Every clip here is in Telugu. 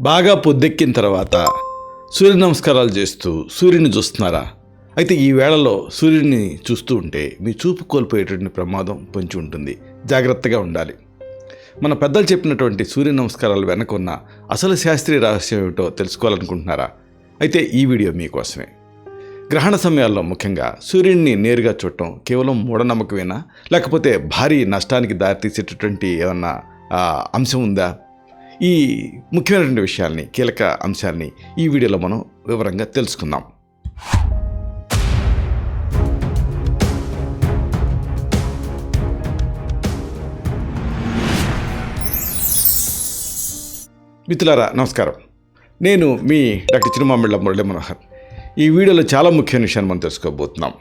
బాగా పొద్దెక్కిన తర్వాత సూర్య నమస్కారాలు చేస్తూ సూర్యుని చూస్తున్నారా? అయితే ఈ వేళలో సూర్యుడిని చూస్తూ ఉంటే మీ చూపు కోల్పోయేటువంటి ప్రమాదం పొంచి ఉంటుంది. జాగ్రత్తగా ఉండాలి. మన పెద్దలు చెప్పినటువంటి సూర్య నమస్కారాలు వెనక ఉన్న అసలు శాస్త్రీయ రహస్యం ఏమిటో తెలుసుకోవాలనుకుంటున్నారా? అయితే ఈ వీడియో మీకోసమే. గ్రహణ సమయాల్లో ముఖ్యంగా సూర్యుడిని నేరుగా చూడటం కేవలం మూఢనమ్మకమేనా, లేకపోతే భారీ నష్టానికి దారితీసేటటువంటి ఏమన్నా అంశం ఉందా? ఈ ముఖ్యమైనటువంటి విషయాల్ని, కీలక అంశాలని ఈ వీడియోలో మనం వివరంగా తెలుసుకుందాం. మిత్రులారా నమస్కారం. నేను మీ డాక్టర్ చిరుమామిళ్ళ మురళీ మనోహర్. ఈ వీడియోలో చాలా ముఖ్యమైన విషయాన్ని మనం తెలుసుకోబోతున్నాం.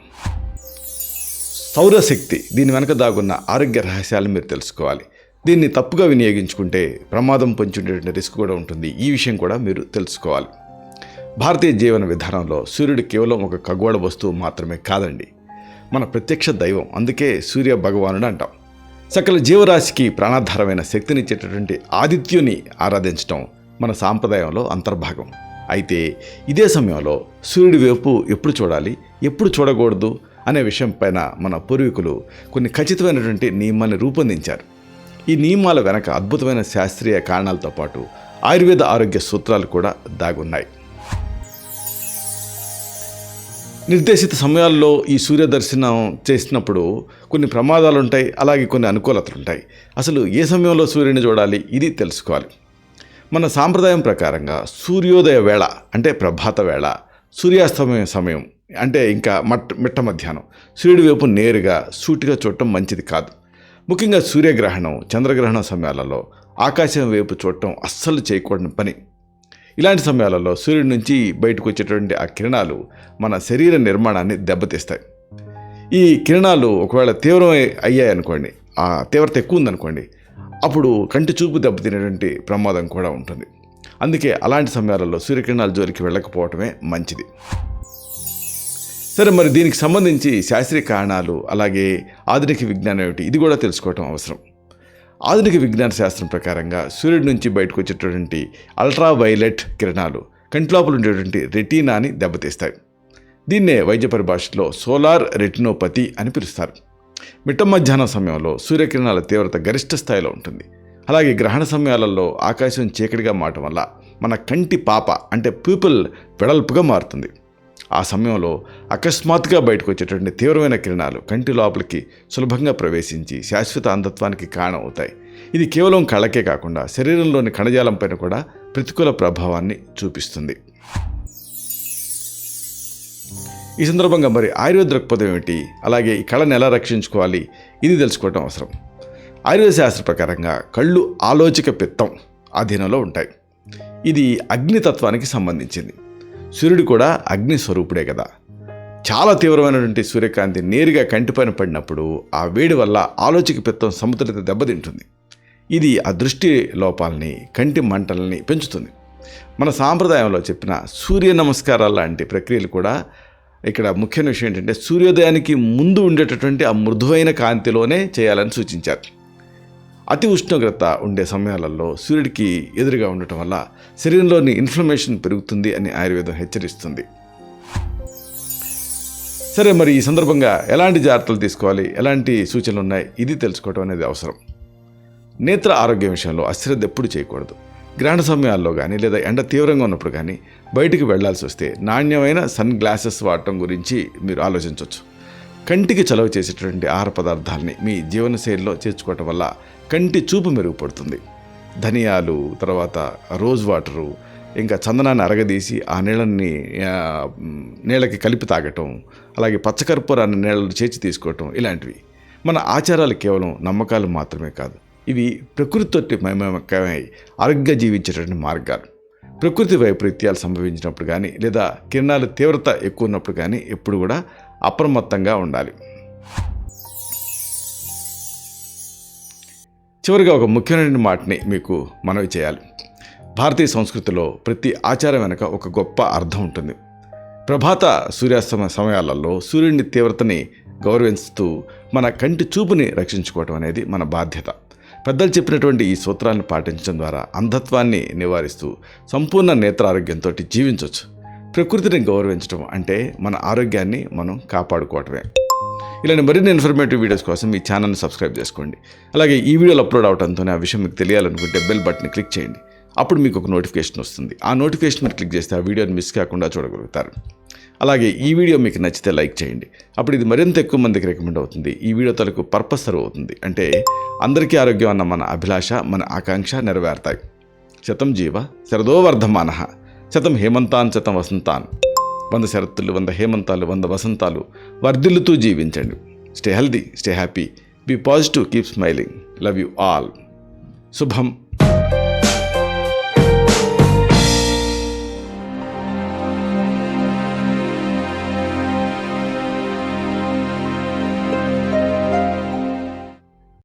సౌరశక్తి, దీని వెనక దాగున్న ఆరోగ్య రహస్యాలను మీరు తెలుసుకోవాలి. దీన్ని తప్పుగా వినియోగించుకుంటే ప్రమాదం పొంచి ఉండేటువంటి రిస్క్ కూడా ఉంటుంది. ఈ విషయం కూడా మీరు తెలుసుకోవాలి. భారతీయ జీవన విధానంలో సూర్యుడు కేవలం ఒక ఖగోళ వస్తువు మాత్రమే కాదండి, మన ప్రత్యక్ష దైవం. అందుకే సూర్య భగవానుడు అంటాం. సకల జీవరాశికి ప్రాణాధారమైన శక్తినిచ్చేటటువంటి ఆదిత్యుని ఆరాధించడం మన సాంప్రదాయంలో అంతర్భాగం. అయితే ఇదే సమయంలో సూర్యుడి వైపు ఎప్పుడు చూడాలి, ఎప్పుడు చూడకూడదు అనే విషయం పైన మన పూర్వీకులు కొన్ని ఖచ్చితమైనటువంటి నియమాన్ని రూపొందించారు. ఈ నియమాల వెనక అద్భుతమైన శాస్త్రీయ కారణాలతో పాటు ఆయుర్వేద ఆరోగ్య సూత్రాలు కూడా దాగున్నాయి. నిర్దేశిత సమయాల్లో ఈ సూర్య దర్శనం చేసినప్పుడు కొన్ని ప్రమాదాలు ఉంటాయి, అలాగే కొన్ని అనుకూలతలు ఉంటాయి. అసలు ఏ సమయంలో సూర్యుని చూడాలి ఇది తెలుసుకోవాలి. మన సాంప్రదాయం ప్రకారంగా సూర్యోదయ వేళ అంటే ప్రభాత వేళ, సూర్యాస్తమయ సమయం అంటే ఇంకా మిట్ట మధ్యాహ్నం సూర్యుడి వైపు నేరుగా సూటిగా చూడటం మంచిది కాదు. ముఖ్యంగా సూర్యగ్రహణం, చంద్రగ్రహణం సమయాలలో ఆకాశం వైపు చూడటం అస్సలు చేయకూడని పని. ఇలాంటి సమయాలలో సూర్యుడి నుంచి బయటకు వచ్చేటువంటి ఆ కిరణాలు మన శరీర నిర్మాణాన్ని దెబ్బతీస్తాయి. ఈ కిరణాలు ఒకవేళ తీవ్రం అయ్యాయనుకోండి, ఆ తీవ్రత ఎక్కువ ఉందనుకోండి, అప్పుడు కంటి చూపు దెబ్బతినేటువంటి ప్రమాదం కూడా ఉంటుంది. అందుకే అలాంటి సమయాలలో సూర్యకిరణాల జోలికి వెళ్ళకపోవటమే మంచిది. సరే, మరి దీనికి సంబంధించి శాస్త్రీయ కారణాలు, అలాగే ఆధునిక విజ్ఞానం ఏమిటి, ఇది కూడా తెలుసుకోవటం అవసరం. ఆధునిక విజ్ఞాన శాస్త్రం ప్రకారంగా సూర్యుడి నుంచి బయటకు వచ్చేటటువంటి అల్ట్రావైలెట్ కిరణాలు కంటి లోపల ఉండేటువంటి రెటీనాని దెబ్బతీస్తాయి. దీన్నే వైద్య పరిభాషలో సోలార్ రెటినోపతి అని పిలుస్తారు. మిట్ట మధ్యాహ్నం సమయంలో సూర్యకిరణాల తీవ్రత గరిష్ట స్థాయిలో ఉంటుంది. అలాగే గ్రహణ సమయాలలో ఆకాశం చీకటిగా మారటం వల్ల మన కంటి పాప అంటే ప్యూపిల్ వెడల్పుగా మారుతుంది. ఆ సమయంలో అకస్మాత్తుగా బయటకు వచ్చేటువంటి తీవ్రమైన కిరణాలు కంటి లోపలికి సులభంగా ప్రవేశించి శాశ్వత అంధత్వానికి కారణం అవుతాయి. ఇది కేవలం కళ్ళకే కాకుండా శరీరంలోని కణజాలం పైన కూడా ప్రతికూల ప్రభావాన్ని చూపిస్తుంది. ఈ సందర్భంగా మరి ఆయుర్వేద దృక్పథం ఏమిటి, అలాగే ఈ కళను ఎలా రక్షించుకోవాలి, ఇది తెలుసుకోవటం అవసరం. ఆయుర్వేద శాస్త్ర ప్రకారంగా కళ్ళు ఆలోచక పిత్తం అధీనంలో ఉంటాయి. ఇది అగ్నితత్వానికి సంబంధించింది. సూర్యుడు కూడా అగ్ని స్వరూపుడే కదా. చాలా తీవ్రమైనటువంటి సూర్యకాంతి నేరుగా కంటిపైన పడినప్పుడు ఆ వేడి వల్ల ఆలోచక పిత్తం సమతులిత దెబ్బతింటుంది. ఇది ఆ దృష్టి లోపాలని, కంటి మంటలని పెంచుతుంది. మన సాంప్రదాయంలో చెప్పిన సూర్య నమస్కారాలు లాంటి ప్రక్రియలు కూడా ఇక్కడ ముఖ్యమైన విషయం ఏంటంటే సూర్యోదయానికి ముందు ఉండేటటువంటి ఆ మృదువైన కాంతిలోనే చేయాలని సూచించారు. అతి ఉష్ణోగ్రత ఉండే సమయాలలో సూర్యుడికి ఎదురుగా ఉండటం వల్ల శరీరంలోని ఇన్ఫ్లమేషన్ పెరుగుతుంది అని ఆయుర్వేదం హెచ్చరిస్తుంది. సరే, మరి ఈ సందర్భంగా ఎలాంటి జాగ్రత్తలు తీసుకోవాలి, ఎలాంటి సూచనలు ఉన్నాయి, ఇది తెలుసుకోవడం అనేది అవసరం. నేత్ర ఆరోగ్యం విషయంలో అశ్రద్ధ ఎప్పుడు చేయకూడదు. గ్రహణ సమయాల్లో కానీ లేదా ఎండ తీవ్రంగా ఉన్నప్పుడు కానీ బయటికి వెళ్లాల్సి వస్తే నాణ్యమైన సన్ గ్లాసెస్ వాడటం గురించి మీరు ఆలోచించవచ్చు. కంటికి చలవ చేసేటటువంటి ఆహార పదార్థాలని మీ జీవనశైలిలో చేర్చుకోవటం వల్ల కంటి చూపు మెరుగుపడుతుంది. ధనియాలు, తర్వాత రోజ్ వాటరు, ఇంకా చందనాన్ని అరగదీసి ఆ నీళ్ళకి కలిపి తాగటం, అలాగే పచ్చకర్పూరాన్ని నీళ్ళలో చేర్చి తీసుకోవటం, ఇలాంటివి మన ఆచారాలు కేవలం నమ్మకాలు మాత్రమే కాదు, ఇవి ప్రకృతితోటి మమేకమై ఆరోగ్యంగా జీవించేటటువంటి మార్గాలు. ప్రకృతి వైపరీత్యాలు సంభవించినప్పుడు కానీ లేదా కిరణాల తీవ్రత ఎక్కువ ఉన్నప్పుడు కానీ ఎప్పుడు కూడా అప్రమత్తంగా ఉండాలి. చివరిగా ఒక ముఖ్యమైన మాటని మీకు మనవి చేయాలి. భారతీయ సంస్కృతిలో ప్రతి ఆచారం వెనక ఒక గొప్ప అర్థం ఉంటుంది. ప్రభాత సూర్యాస్తమ సమయాలలో సూర్యుని తీవ్రతని గౌరవిస్తూ మన కంటి చూపుని రక్షించుకోవటం అనేది మన బాధ్యత. పెద్దలు చెప్పినటువంటి ఈ సూత్రాన్ని పాటించడం ద్వారా అంధత్వాన్ని నివారిస్తూ సంపూర్ణ నేత్రారోగ్యంతో జీవించవచ్చు. ప్రకృతిని గౌరవించడం అంటే మన ఆరోగ్యాన్ని మనం కాపాడుకోవటమే. ఇలాంటి మరిన్ని ఇన్ఫర్మేటివ్ వీడియోస్ కోసం ఈ ఛానల్ని సబ్స్క్రైబ్ చేసుకోండి. అలాగే ఈ వీడియోలు అప్లోడ్ అవడంతోనే ఆ విషయం మీకు తెలియాలనుకుంటే బెల్ బటన్ని క్లిక్ చేయండి. అప్పుడు మీకు ఒక నోటిఫికేషన్ వస్తుంది. ఆ నోటిఫికేషన్ మీరు క్లిక్ చేస్తే ఆ వీడియోని మిస్ కాకుండా చూడగలుగుతారు. అలాగే ఈ వీడియో మీకు నచ్చితే లైక్ చేయండి. అప్పుడు ఇది మరింత ఎక్కువ మందికి రికమెండ్ అవుతుంది. ఈ వీడియో తలకు పర్పస్ సర్వ్ అవుతుంది. అంటే అందరికీ ఆరోగ్యం అన్న మన అభిలాష, మన ఆకాంక్ష నెరవేరుతాయి. శతం జీవ శరదో వర్ధమానః, శతం హేమంతాన్ శతం వసంతాన్. 100 శరత్తులు, 100 హేమంతాలు, 100 వసంతాలు వర్ధిల్లుతూ జీవించండి. Stay healthy, stay happy, be positive, keep smiling. Love you all. శుభం.